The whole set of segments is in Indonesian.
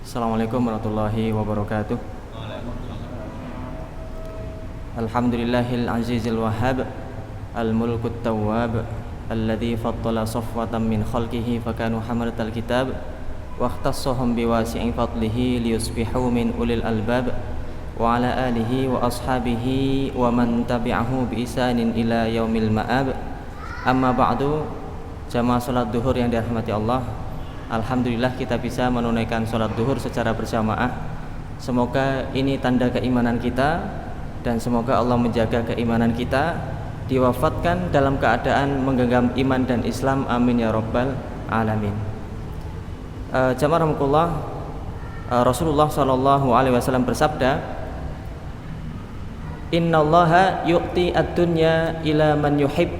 Assalamualaikum warahmatullahi wabarakatuh. Alhamdulillahil azizil wahhab, al-mulkut tawwab, alladzi faddala safwatan min khalqihi fakanu hamalatal kitab wa ikhtassahum biwasi'i fadlihi liyusbihu min ulil albab wa ala alihi wa ashabihi wa man tabi'ahu bi ihsanin ila yaumil ma'ab. Amma ba'du, jamaah salat duhur yang dirahmati Allah, alhamdulillah kita bisa menunaikan salat duhur secara berjamaah. Semoga ini tanda keimanan kita dan semoga Allah menjaga keimanan kita, diwafatkan dalam keadaan menggenggam iman dan Islam, amin ya rabbal alamin. Jamaah rahmatullah, Rasulullah SAW bersabda, innallaha yu'ti ad-dunya ila man yuhib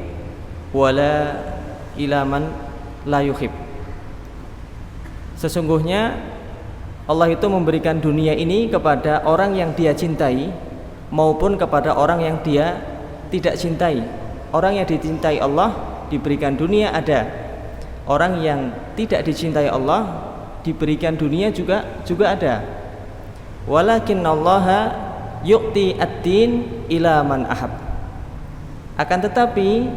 wala ila man la yuhib. Sesungguhnya Allah itu memberikan dunia ini kepada orang yang Dia cintai maupun kepada orang yang Dia tidak cintai. Orang yang dicintai Allah diberikan dunia ada. Orang yang tidak dicintai Allah diberikan dunia juga ada. Walakinnallaha yu'ti ad-din ila man ahab. Akan tetapi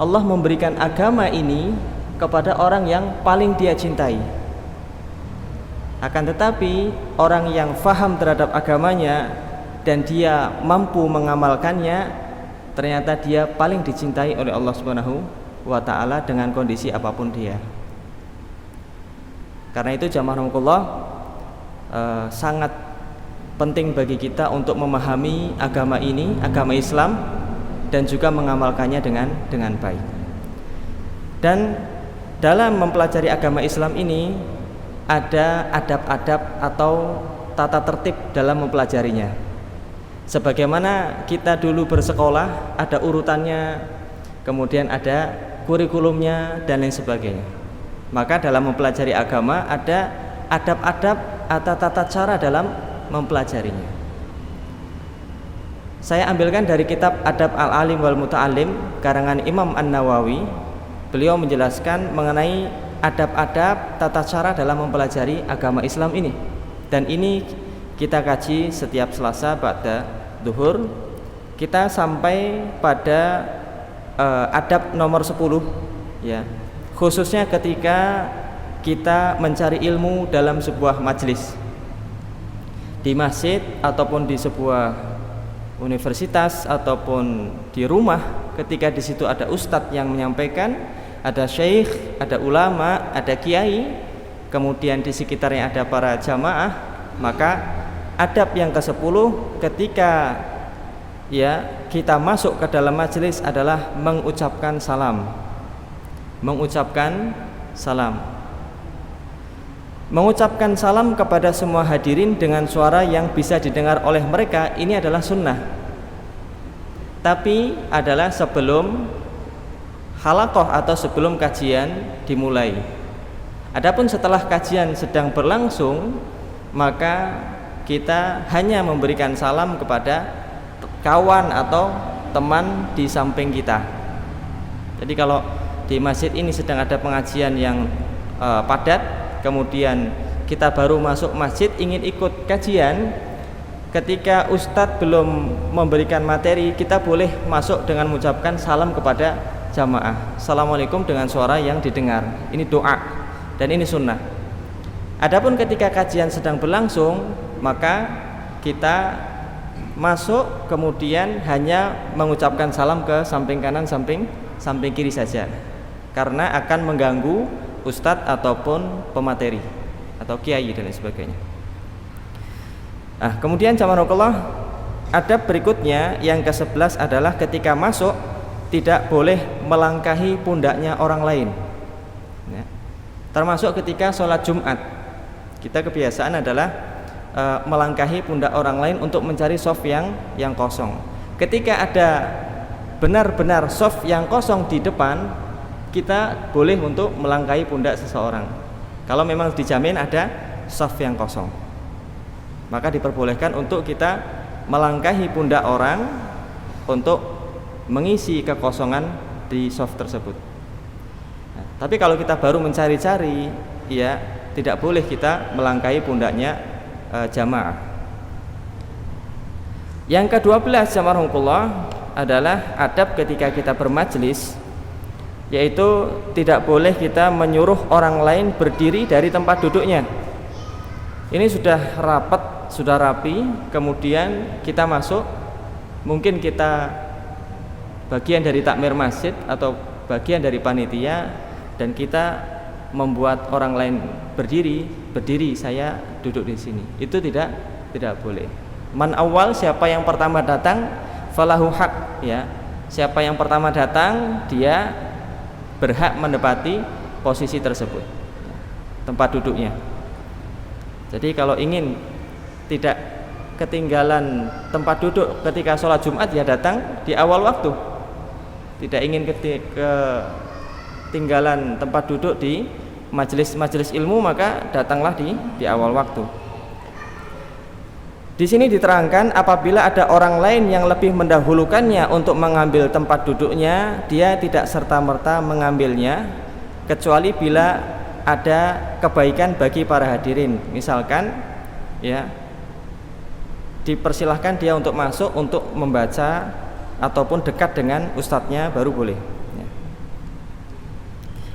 Allah memberikan agama ini kepada orang yang paling Dia cintai. Akan tetapi orang yang faham terhadap agamanya dan dia mampu mengamalkannya, ternyata dia paling dicintai oleh Allah Subhanahu wa ta'ala dengan kondisi apapun dia. Karena itu jamaah rahmatullah, sangat penting bagi kita untuk memahami agama ini, agama Islam, dan juga mengamalkannya dengan baik. Dan dalam mempelajari agama Islam ini ada adab-adab atau tata tertib dalam mempelajarinya. Sebagaimana kita dulu bersekolah, ada urutannya, kemudian ada kurikulumnya dan lain sebagainya. Maka dalam mempelajari agama ada adab-adab atau tata cara dalam mempelajarinya. Saya ambilkan dari kitab Adab Al-Alim wal Muta'alim karangan Imam An-Nawawi. Beliau menjelaskan mengenai adab-adab tata cara dalam mempelajari agama Islam ini. Dan ini kita kaji setiap Selasa pada duhur. Kita sampai pada adab nomor 10 ya. Khususnya ketika kita mencari ilmu dalam sebuah majelis, di masjid ataupun di sebuah universitas ataupun di rumah, ketika di situ ada ustadz yang menyampaikan, ada syekh, ada ulama, ada kiai, kemudian di sekitarnya ada para jamaah, maka adab yang ke-10 ketika kita masuk ke dalam majelis adalah mengucapkan salam. Mengucapkan salam. Mengucapkan salam kepada semua hadirin dengan suara yang bisa didengar oleh mereka, ini adalah sunnah. Tapi adalah sebelum halaqah atau sebelum kajian dimulai. Adapun setelah kajian sedang berlangsung, maka kita hanya memberikan salam kepada kawan atau teman di samping kita. Jadi kalau di masjid ini sedang ada pengajian yang padat, kemudian kita baru masuk masjid ingin ikut kajian, ketika ustadz belum memberikan materi, kita boleh masuk dengan mengucapkan salam kepada jamaah. Assalamualaikum dengan suara yang didengar. Ini doa dan ini sunnah. Adapun ketika kajian sedang berlangsung, maka kita masuk kemudian hanya mengucapkan salam ke samping kanan, samping kiri saja, karena akan mengganggu ustadz ataupun pemateri atau kiai dan lain sebagainya. Kemudian jamaah Allah, adab berikutnya yang ke-11 adalah ketika masuk tidak boleh melangkahi pundaknya orang lain ya. Termasuk ketika sholat Jumat, kita kebiasaan adalah melangkahi pundak orang lain untuk mencari shaf yang kosong. Ketika ada benar-benar shaf yang kosong di depan, kita boleh untuk melangkahi pundak seseorang. Kalau memang dijamin ada shaf yang kosong, maka diperbolehkan untuk kita melangkahi pundak orang untuk mengisi kekosongan di shaf tersebut. Tapi kalau kita baru mencari-cari, ya tidak boleh kita melangkahi pundaknya jamaah. Yang ke-12 jamaah adalah adab ketika kita bermajlis, yaitu tidak boleh kita menyuruh orang lain berdiri dari tempat duduknya. Ini sudah rapat, sudah rapi, kemudian kita masuk, mungkin kita bagian dari takmir masjid atau bagian dari panitia, dan kita membuat orang lain berdiri, saya duduk di sini. Itu tidak boleh. Man awal, siapa yang pertama datang, falahu haq, ya. Siapa yang pertama datang, dia berhak menepati posisi tersebut, tempat duduknya. Jadi kalau ingin tidak ketinggalan tempat duduk ketika sholat Jumat, ya datang di awal waktu. Tidak ingin ketinggalan tempat duduk di majelis ilmu, maka datanglah di awal waktu. Di sini diterangkan apabila ada orang lain yang lebih mendahulukannya untuk mengambil tempat duduknya, dia tidak serta-merta mengambilnya kecuali bila ada kebaikan bagi para hadirin. Misalkan ya, dipersilahkan dia untuk masuk untuk membaca ataupun dekat dengan ustadznya baru boleh.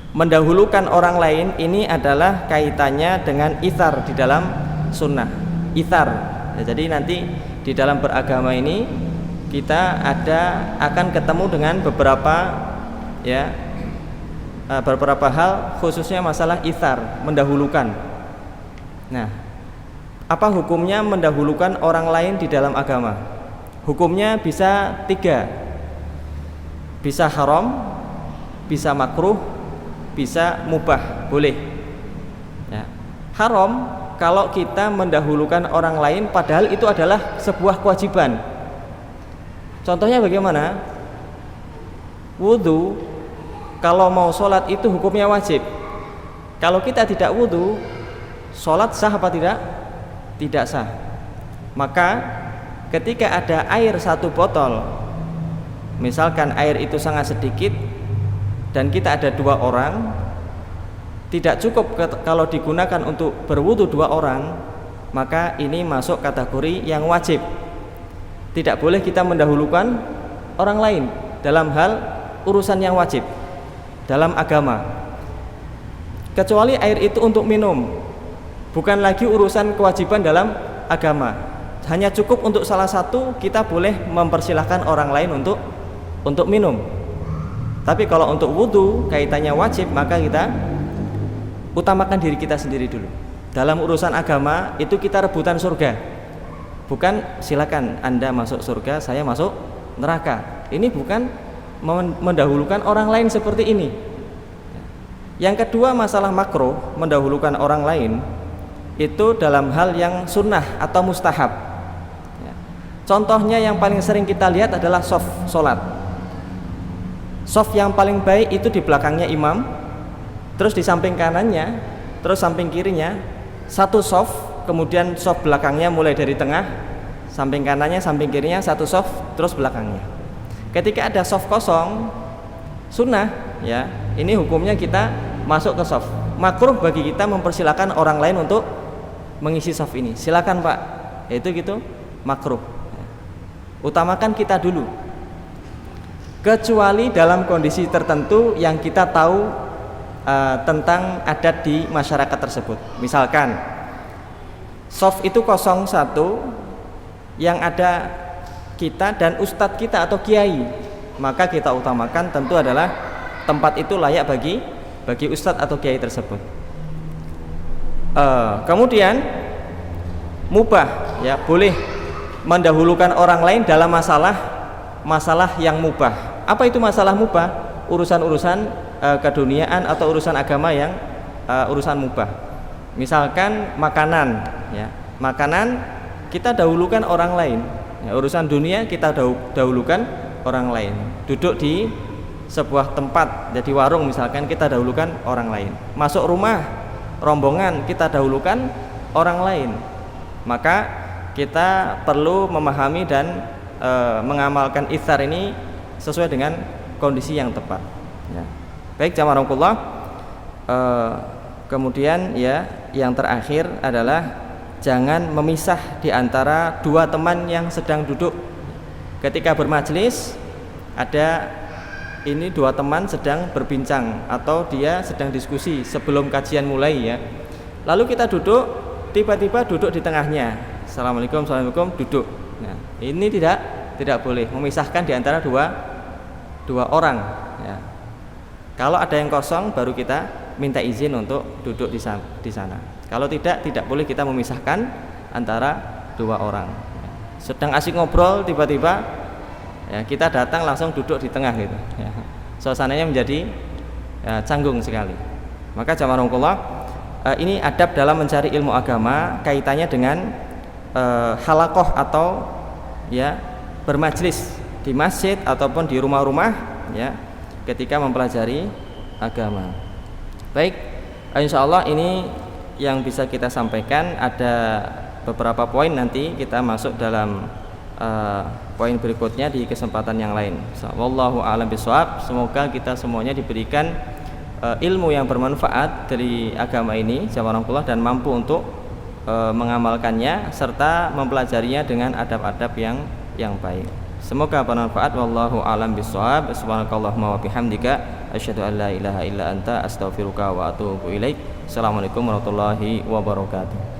Mendahulukan orang lain ini adalah kaitannya dengan ithar di dalam sunnah. Ithar ya, jadi nanti di dalam beragama ini kita akan ketemu dengan beberapa hal, khususnya masalah ithar, mendahulukan. Nah, apa hukumnya mendahulukan orang lain di dalam agama? Hukumnya bisa 3, bisa haram, bisa makruh, bisa mubah, boleh ya. Haram kalau kita mendahulukan orang lain padahal itu adalah sebuah kewajiban. Contohnya bagaimana? Wudu, kalau mau sholat itu hukumnya wajib. Kalau kita tidak wudu, sholat sah apa tidak? Tidak sah. Maka ketika ada air 1 botol, misalkan air itu sangat sedikit dan kita ada 2 orang, tidak cukup kalau digunakan untuk berwudu 2 orang, maka ini masuk kategori yang wajib. Tidak boleh kita mendahulukan orang lain dalam hal urusan yang wajib dalam agama, kecuali air itu untuk minum, bukan lagi urusan kewajiban dalam agama. Hanya cukup untuk salah satu, kita boleh mempersilahkan orang lain untuk minum. Tapi kalau untuk wudu kaitannya wajib, maka kita utamakan diri kita sendiri dulu. Dalam urusan agama itu kita rebutan surga, bukan silakan Anda masuk surga, saya masuk neraka. Ini bukan mendahulukan orang lain seperti ini. Yang kedua, masalah makruh, mendahulukan orang lain itu dalam hal yang sunnah atau mustahab. Contohnya yang paling sering kita lihat adalah shaf solat. Shaf yang paling baik itu di belakangnya imam, terus di samping kanannya, terus samping kirinya 1 shaf, kemudian shaf belakangnya mulai dari tengah, samping kanannya, samping kirinya 1 shaf, terus belakangnya. Ketika ada shaf kosong, sunnah ya, ini hukumnya kita masuk ke shaf. Makruh bagi kita mempersilahkan orang lain untuk mengisi shaf ini. Silakan Pak, itu gitu makruh. Utamakan kita dulu, kecuali dalam kondisi tertentu yang kita tahu tentang adat di masyarakat tersebut. Misalkan shaf itu 01, yang ada kita dan ustadz kita atau kiai, maka kita utamakan tentu adalah tempat itu layak bagi ustadz atau kiai tersebut. Kemudian mubah ya, boleh mendahulukan orang lain dalam masalah yang mubah. Apa itu masalah mubah? Urusan-urusan keduniaan atau urusan agama yang urusan mubah. Misalkan makanan ya, makanan kita dahulukan orang lain ya, urusan dunia kita dahulukan orang lain. Duduk di sebuah tempat, jadi warung misalkan, kita dahulukan orang lain. Masuk rumah rombongan, kita dahulukan orang lain. Maka kita perlu memahami dan mengamalkan itsar ini sesuai dengan kondisi yang tepat ya. Baik jamaah rahmatullah, Kemudian ya yang terakhir adalah jangan memisah di antara dua teman yang sedang duduk. Ketika bermajelis ada ini dua teman sedang berbincang atau dia sedang diskusi sebelum kajian mulai ya. Lalu kita duduk, tiba-tiba duduk di tengahnya. Assalamualaikum, assalamualaikum, duduk. Nah, ini tidak boleh memisahkan di antara dua orang ya. Kalau ada yang kosong baru kita minta izin untuk duduk di sana. Kalau tidak boleh kita memisahkan antara dua orang. Sedang asik ngobrol tiba-tiba ya, kita datang langsung duduk di tengah gitu ya. Suasananya menjadi ya, canggung sekali. Maka jamaah rahmatullah, ini adab dalam mencari ilmu agama kaitannya dengan halaqah atau ya bermajlis di masjid ataupun di rumah-rumah ya ketika mempelajari agama. Baik, insyaallah ini yang bisa kita sampaikan. Ada beberapa poin, nanti kita masuk dalam poin berikutnya di kesempatan yang lain. Wallahu a'lam bishawab. Semoga kita semuanya diberikan ilmu yang bermanfaat dari agama ini jamaah rahmatullah, dan mampu untuk mengamalkannya serta mempelajarinya dengan adab-adab yang baik. Semoga bermanfaat. Wallahu a'lam bishawab. Subhanakallahumma wa bihamdika asyhadu an la ilaha illa anta astaghfiruka wa atubu ilaik. Assalamualaikum warahmatullahi wabarakatuh.